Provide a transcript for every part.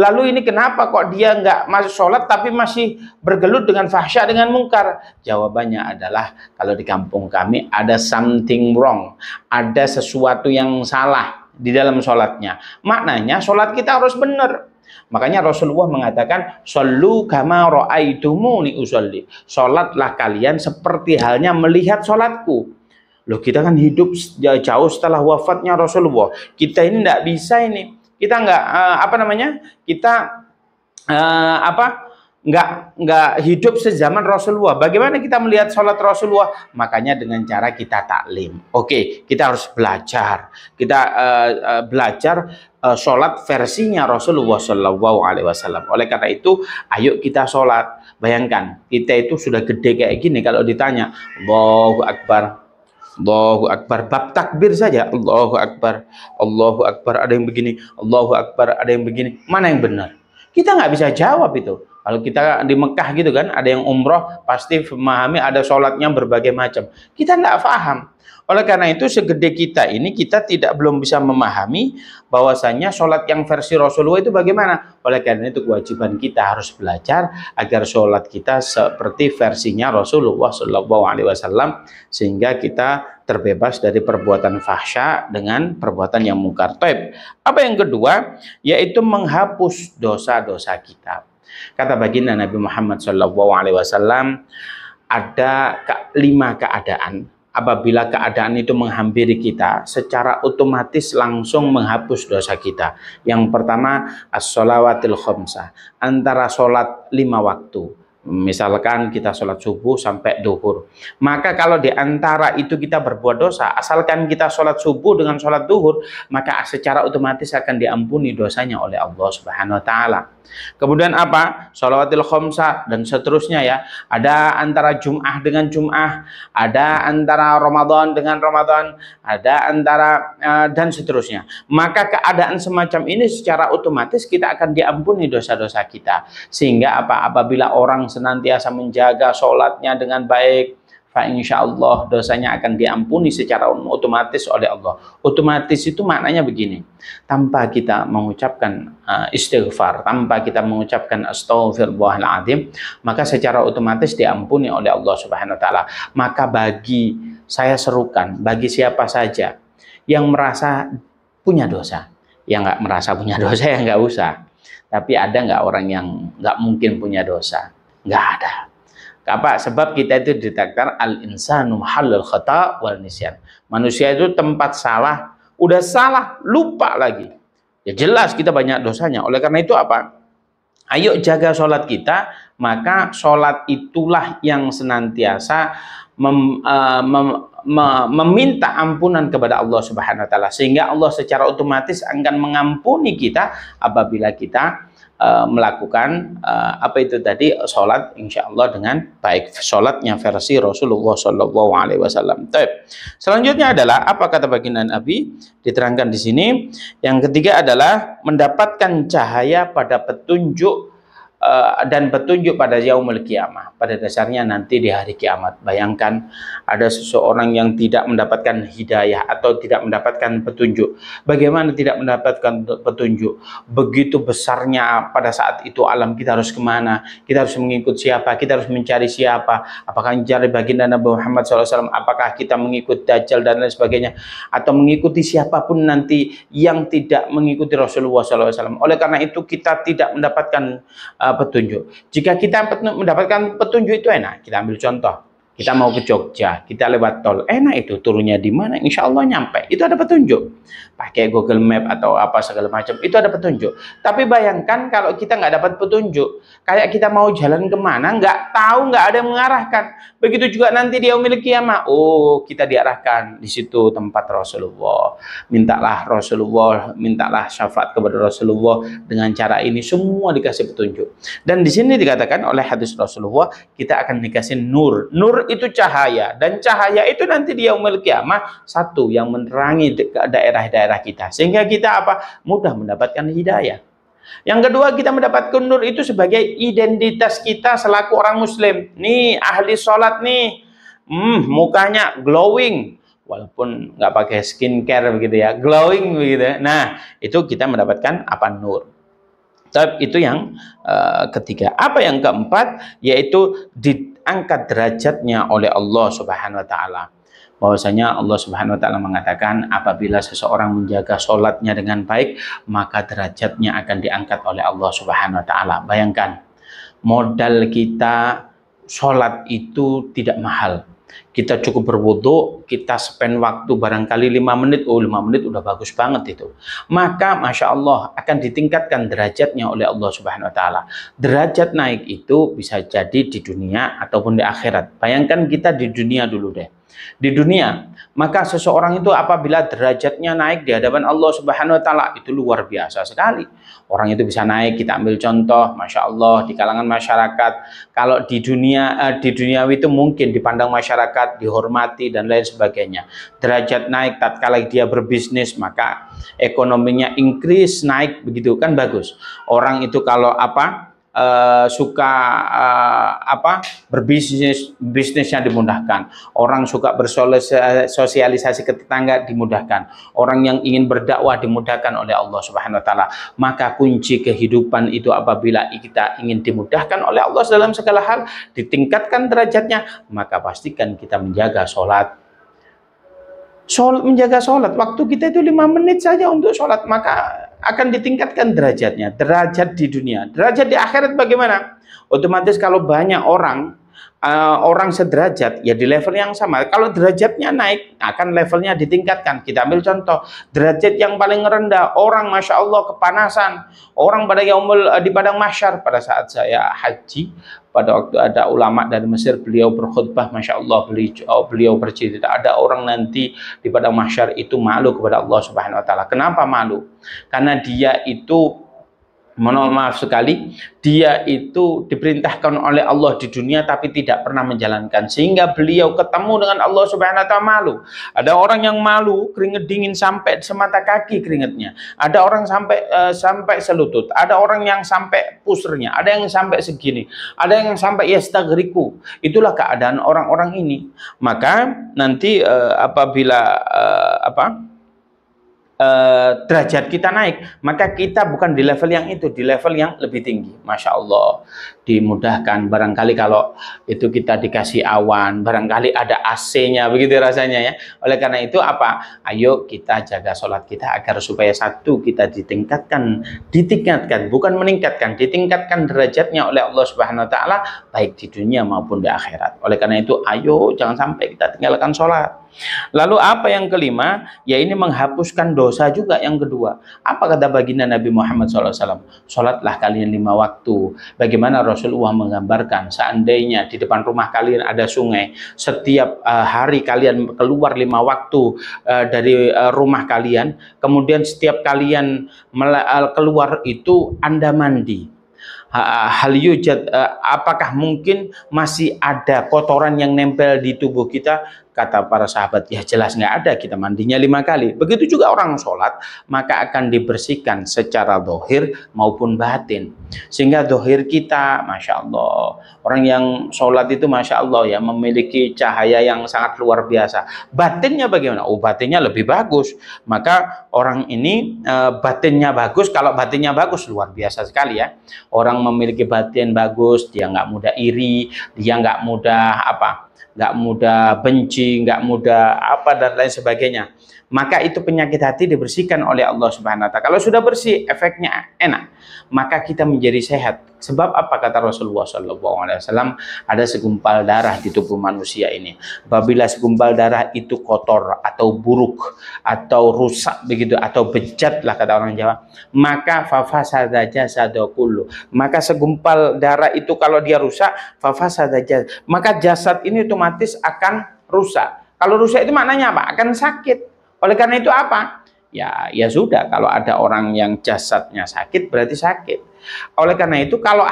Lalu ini kenapa kok dia nggak masuk sholat tapi masih bergelut dengan fahsya, dengan mungkar? Jawabannya adalah kalau di kampung kami ada something wrong, ada sesuatu yang salah di dalam sholatnya. Maknanya sholat kita harus benar. Makanya Rasulullah mengatakan, "Shollu kama ra'aitumuni usolli." Sholatlah kalian seperti halnya melihat sholatku. Loh, kita kan hidup jauh setelah wafatnya Rasulullah. Kita ini tidak bisa ini. Kita nggak kita nggak hidup sezaman Rasulullah. Bagaimana kita melihat sholat Rasulullah? Makanya dengan cara kita taklim. Oke, kita harus belajar. Kita belajar sholat versinya Rasulullah Shallallahu Alaihi Wasallam. Oleh karena itu, ayo kita sholat. Bayangkan, kita itu sudah gede kayak gini. Kalau ditanya, Allahu Akbar, Allahu Akbar, bab takbir saja, Allahu Akbar, Allahu Akbar, ada yang begini, Allahu Akbar, ada yang begini. Mana yang benar? Kita nggak bisa jawab itu. Kalau kita di Mekah gitu kan, ada yang umroh, pasti memahami ada sholatnya berbagai macam. Kita nggak paham. Oleh karena itu, segede kita ini, kita belum bisa memahami bahwasanya sholat yang versi Rasulullah itu bagaimana. Oleh karena itu, kewajiban kita harus belajar agar sholat kita seperti versinya Rasulullah SAW, sehingga kita terbebas dari perbuatan fahsya dengan perbuatan yang mungkar. Taib. Apa yang kedua? Yaitu menghapus dosa-dosa kita. Kata baginda Nabi Muhammad SAW, ada 5 keadaan. Apabila keadaan itu menghampiri kita, secara otomatis langsung menghapus dosa kita. Yang pertama, as-sholawatil khamsah, antara sholat 5 waktu. Misalkan kita sholat subuh sampai duhur. Maka kalau di antara itu kita berbuat dosa, asalkan kita sholat subuh dengan sholat duhur, maka secara otomatis akan diampuni dosanya oleh Allah Subhanahu wa Ta'ala. Kemudian apa? Sholawatil khamsah dan seterusnya ya. Ada antara Jum'ah dengan Jum'ah, ada antara Ramadan dengan Ramadan, ada antara dan seterusnya. Maka keadaan semacam ini secara otomatis kita akan diampuni dosa-dosa kita. Sehingga apa? Apabila orang senantiasa menjaga sholatnya dengan baik, fa insyaallah dosanya akan diampuni secara otomatis oleh Allah. Otomatis itu maknanya begini, tanpa kita mengucapkan istighfar, tanpa kita mengucapkan astaghfirullahaladzim, maka secara otomatis diampuni oleh Allah Subhanahu wa Ta'ala. Maka bagi saya serukan, bagi siapa saja yang merasa punya dosa, yang nggak merasa punya dosa ya nggak usah. Tapi ada nggak orang yang nggak mungkin punya dosa? Nggak ada. Apa? Sebab kita itu ditakdir al-insanu mahallul khata' wal nisyan. Manusia itu tempat salah, udah salah, lupa lagi. Ya jelas kita banyak dosanya. Oleh karena itu apa? Ayo jaga sholat kita, maka sholat itulah yang senantiasa meminta ampunan kepada Allah Subhanahu wa Ta'ala, sehingga Allah secara otomatis akan mengampuni kita apabila kita melakukan apa itu tadi, sholat insya Allah dengan baik, sholatnya versi Rasulullah Shallallahu Alaihi Wasallam. Selanjutnya adalah apa kata baginda Nabi diterangkan di sini. Yang ketiga adalah mendapatkan cahaya pada petunjuk dan petunjuk pada yaumul kiamah, pada dasarnya nanti di hari kiamat. Bayangkan ada seseorang yang tidak mendapatkan hidayah atau tidak mendapatkan petunjuk. Bagaimana tidak mendapatkan petunjuk? Begitu besarnya pada saat itu alam, kita harus kemana? Kita harus mengikut siapa? Kita harus mencari siapa? Apakah mencari baginda Nabi Muhammad SAW? Apakah kita mengikut Dajjal dan lain sebagainya? Atau mengikuti siapapun nanti yang tidak mengikuti Rasulullah SAW? Oleh karena itu kita tidak mendapatkan petunjuk. Jika kita mendapatkan petunjuk itu enak. Kita ambil contoh. Kita mau ke Jogja, kita lewat tol, enak itu, turunnya di mana, insya Allah nyampe. Itu ada petunjuk. Pakai Google Map atau apa segala macam, itu ada petunjuk. Tapi bayangkan kalau kita nggak dapat petunjuk, kayak kita mau jalan kemana, nggak tahu, nggak ada yang mengarahkan. Begitu juga nanti dia memiliki kiamat. Oh, kita diarahkan di situ tempat Rasulullah. Mintalah syafaat kepada Rasulullah dengan cara ini, semua dikasih petunjuk. Dan di sini dikatakan oleh hadis Rasulullah, kita akan dikasih nur. Nur itu cahaya, dan cahaya itu nanti di yaumul kiamah satu yang menerangi daerah-daerah kita, sehingga kita apa? Mudah mendapatkan hidayah. Yang kedua, kita mendapatkan nur itu sebagai identitas kita selaku orang muslim. Nih ahli sholat nih, mukanya glowing, walaupun nggak pakai skincare begitu ya, glowing begitu. Nah itu kita mendapatkan apa? Nur. Tapi itu yang ketiga. Apa yang keempat? Yaitu diangkat derajatnya oleh Allah Subhanahu wa taala. Bahwasanya Allah Subhanahu wa taala mengatakan apabila seseorang menjaga sholatnya dengan baik, maka derajatnya akan diangkat oleh Allah Subhanahu wa taala. Bayangkan, modal kita sholat itu tidak mahal. Kita cukup berwudu, kita spend waktu barangkali 5 menit, 5 menit udah bagus banget itu. Maka Masya Allah akan ditingkatkan derajatnya oleh Allah Subhanahu Wa Taala. Derajat naik itu bisa jadi di dunia ataupun di akhirat. Bayangkan kita di dunia dulu deh. Di dunia, maka seseorang itu apabila derajatnya naik di hadapan Allah Subhanahu Wa Taala itu luar biasa sekali. Orang itu bisa naik, kita ambil contoh, Masya Allah, di kalangan masyarakat. Kalau di duniawi itu mungkin dipandang masyarakat, dihormati dan lain sebagainya. Derajat naik tatkala dia berbisnis, maka ekonominya increase, naik, begitu kan bagus. Orang itu kalau suka bisnisnya dimudahkan, orang suka bersosialisasi ke tetangga dimudahkan, orang yang ingin berdakwah dimudahkan oleh Allah Subhanahu Wa Taala. Maka kunci kehidupan itu apabila kita ingin dimudahkan oleh Allah dalam segala hal, ditingkatkan derajatnya, maka pastikan kita menjaga sholat. Menjaga sholat, waktu kita itu 5 menit saja untuk sholat, maka akan ditingkatkan derajatnya. Derajat di dunia, derajat di akhirat bagaimana? Otomatis kalau banyak orang sederajat, ya di level yang sama. Kalau derajatnya naik, akan levelnya ditingkatkan. Kita ambil contoh, derajat yang paling rendah, orang Masya Allah kepanasan, orang pada di padang mahsyar. Pada saat saya haji, pada waktu ada ulama dari Mesir, beliau berkhutbah, Masya Allah, beliau bercerita, ada orang nanti di padang mahsyar itu malu kepada Allah Subhanahu Wa Taala. Kenapa malu? Karena dia itu, mohon maaf sekali, dia itu diperintahkan oleh Allah di dunia tapi tidak pernah menjalankan, sehingga beliau ketemu dengan Allah Subhanahu Wa Taala malu. Ada orang yang malu, keringet dingin sampai semata kaki keringetnya. Ada orang sampai selutut. Ada orang yang sampai pusernya. Ada yang sampai segini. Ada yang sampai yastagriku. Itulah keadaan orang-orang ini. Maka nanti apabila derajat kita naik, maka kita bukan di level yang itu, di level yang lebih tinggi. Masya Allah, dimudahkan. Barangkali kalau itu kita dikasih awan, barangkali ada AC-nya, begitu rasanya ya. Oleh karena itu ayo kita jaga sholat kita agar supaya satu, kita ditingkatkan, bukan meningkatkan, ditingkatkan derajatnya oleh Allah Subhanahu Wa Taala, baik di dunia maupun di akhirat. Oleh karena itu, ayo jangan sampai kita tinggalkan sholat. Lalu apa yang kelima? Ya ini menghapuskan dosa juga yang kedua. Apa kata baginda Nabi Muhammad SAW? Sholatlah kalian 5 waktu. Bagaimana Rasulullah menggambarkan, seandainya di depan rumah kalian ada sungai, setiap hari kalian keluar 5 waktu dari rumah kalian, kemudian setiap kalian keluar itu Anda mandi. Hal yujad, apakah mungkin masih ada kotoran yang nempel di tubuh kita? Kata para sahabat, ya jelas nggak ada, kita mandinya 5 kali. Begitu juga orang sholat, maka akan dibersihkan secara dohir maupun batin. Sehingga dohir kita, Masya Allah, orang yang sholat itu Masya Allah ya, memiliki cahaya yang sangat luar biasa. Batinnya bagaimana? Batinnya lebih bagus. Maka orang ini batinnya bagus. Kalau batinnya bagus, luar biasa sekali ya. Orang memiliki batin bagus, dia nggak mudah iri, dia nggak mudah benci, nggak mudah dan lain sebagainya. Maka itu penyakit hati dibersihkan oleh Allah Subhanahu Wa Taala. Kalau sudah bersih, efeknya enak, maka kita menjadi sehat. Sebab apa kata Rasulullah SAW? Ada segumpal darah di tubuh manusia ini. Apabila segumpal darah itu kotor atau buruk atau rusak begitu atau bejat lah kata orang Jawa, maka fafasada jasadu kullu. Maka segumpal darah itu kalau dia rusak, fafasada jasad, maka jasad ini otomatis akan rusak. Kalau rusak itu maknanya apa? Akan sakit. Oleh karena itu ya sudah, kalau ada orang yang jasadnya sakit berarti sakit. Oleh karena itu kalau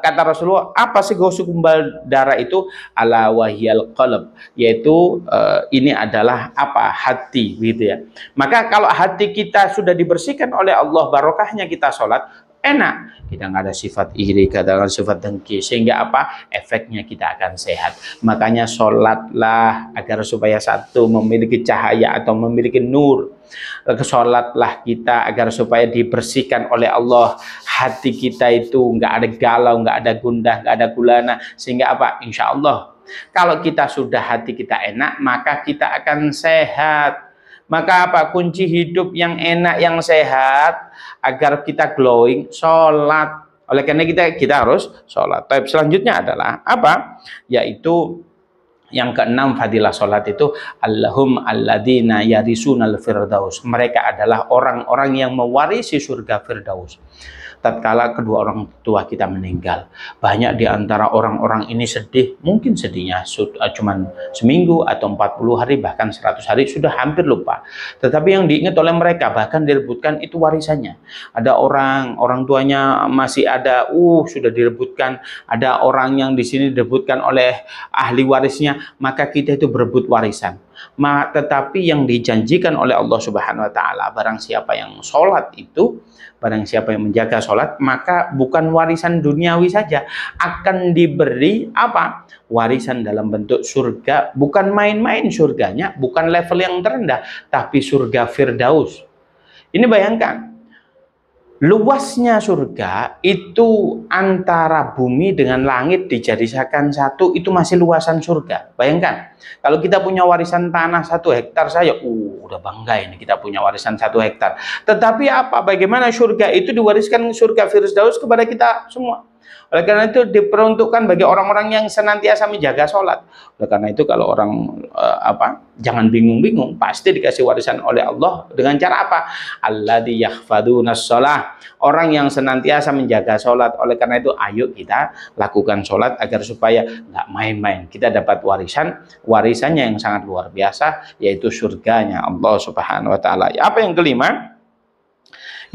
kata Rasulullah, apa sih segumpal darah itu? Ala wahyal qalb, yaitu ini adalah hati gitu ya. Maka kalau hati kita sudah dibersihkan oleh Allah, barokahnya kita sholat, enak. Kita nggak ada sifat iri, katakan sifat dengki, sehingga apa? Efeknya kita akan sehat. Makanya sholatlah agar supaya satu memiliki cahaya atau memiliki nur. Sholatlah kita agar supaya dibersihkan oleh Allah. Hati kita itu nggak ada galau, nggak ada gundah, nggak ada gulana, sehingga apa? Insya Allah kalau kita sudah hati kita enak, maka kita akan sehat. Maka apa? Kunci hidup yang enak, yang sehat, agar kita glowing, sholat. Oleh karena kita harus sholat. Tapi selanjutnya adalah apa? Yaitu yang keenam fadilah sholat itu Allahum alladzina yarisunal firdaus. Mereka adalah orang-orang yang mewarisi surga firdaus. Tatkala kedua orang tua kita meninggal, banyak di antara orang-orang ini sedih. Mungkin sedihnya cuma seminggu atau 40 hari, bahkan 100 hari, sudah hampir lupa. Tetapi yang diingat oleh mereka, bahkan direbutkan itu warisannya. Ada orang tuanya masih ada, sudah direbutkan. Ada orang yang di sini direbutkan oleh ahli warisnya, maka kita itu berebut warisan. Tetapi yang dijanjikan oleh Allah Subhanahu wa taala, barang siapa yang sholat itu, barang siapa yang menjaga sholat, maka bukan warisan duniawi saja, akan diberi apa? Warisan dalam bentuk surga. Bukan main-main surganya, bukan level yang terendah, tapi surga firdaus. Ini bayangkan, luasnya surga itu antara bumi dengan langit dijadikan satu, itu masih luasan surga. Bayangkan, kalau kita punya warisan tanah 1 hektar saja, udah bangga ini kita punya warisan 1 hektar. Tetapi apa? Bagaimana surga itu diwariskan, surga firdaus, kepada kita semua. Oleh karena itu diperuntukkan bagi orang-orang yang senantiasa menjaga sholat. Oleh karena itu kalau orang jangan bingung-bingung, pasti dikasih warisan oleh Allah dengan cara apa? Alladzi yakhfadunas shalah. Orang yang senantiasa menjaga sholat. Oleh karena itu ayo kita lakukan sholat agar supaya nggak main-main. Kita dapat warisannya yang sangat luar biasa, yaitu surganya Allah Subhanahu wa taala. Apa yang kelima?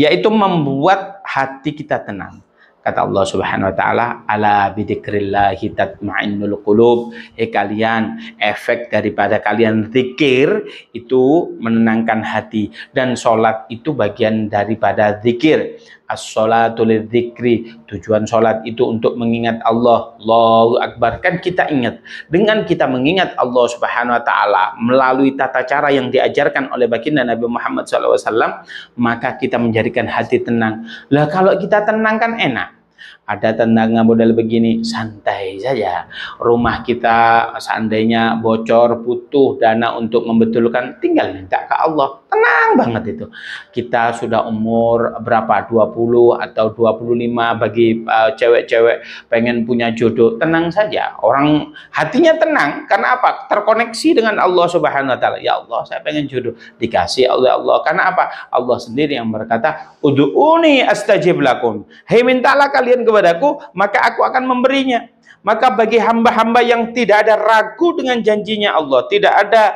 Yaitu membuat hati kita tenang. Kata Allah Subhanahu wa taala, ala bidzikrillahi tatmainnul qulub. Kalian, efek daripada kalian zikir itu menenangkan hati, dan sholat itu bagian daripada zikir. As-sholatu lidzikri. Tujuan sholat itu untuk mengingat Allah. Allahu Akbar. Kan kita ingat, dengan kita mengingat Allah Subhanahu wa taala melalui tata cara yang diajarkan oleh baginda Nabi Muhammad SAW, maka kita menjadikan hati tenang. Lah kalau kita tenang kan enak. Ada tetangga model begini, santai saja. Rumah kita seandainya bocor, butuh dana untuk membetulkan, tinggal minta ke Allah. Tenang banget itu. Kita sudah umur berapa? 20 atau 25, bagi cewek-cewek pengen punya jodoh, tenang saja. Orang hatinya tenang, karena apa? Terkoneksi dengan Allah Subhanahu wa taala. Ya Allah, saya pengen jodoh, dikasih oleh Allah. Karena apa? Allah sendiri yang berkata, ud'uni astajib lakum. Hei, mintalah kalian kepadaku, maka aku akan memberinya. Maka bagi hamba-hamba yang tidak ada ragu dengan janjinya Allah, tidak ada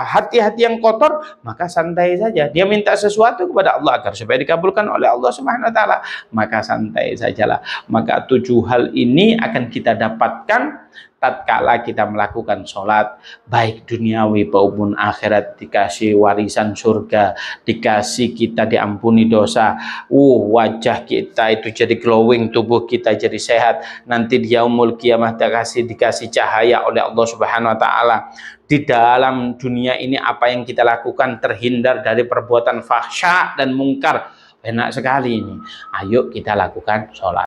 hati-hati yang kotor, maka santai saja. Dia minta sesuatu kepada Allah agar supaya dikabulkan oleh Allah Subhanahu wa taala, maka santai sajalah. Maka 7 hal ini akan kita dapatkan tatkala kita melakukan sholat, baik duniawi maupun akhirat. Dikasih warisan surga, dikasih kita diampuni dosa, wajah kita itu jadi glowing, tubuh kita jadi sehat. Nanti di yaumul qiyamah dikasih cahaya oleh Allah Subhanahu wa taala. Di dalam dunia ini apa yang kita lakukan terhindar dari perbuatan fahsya dan mungkar. Enak sekali ini. Ayo kita lakukan sholat.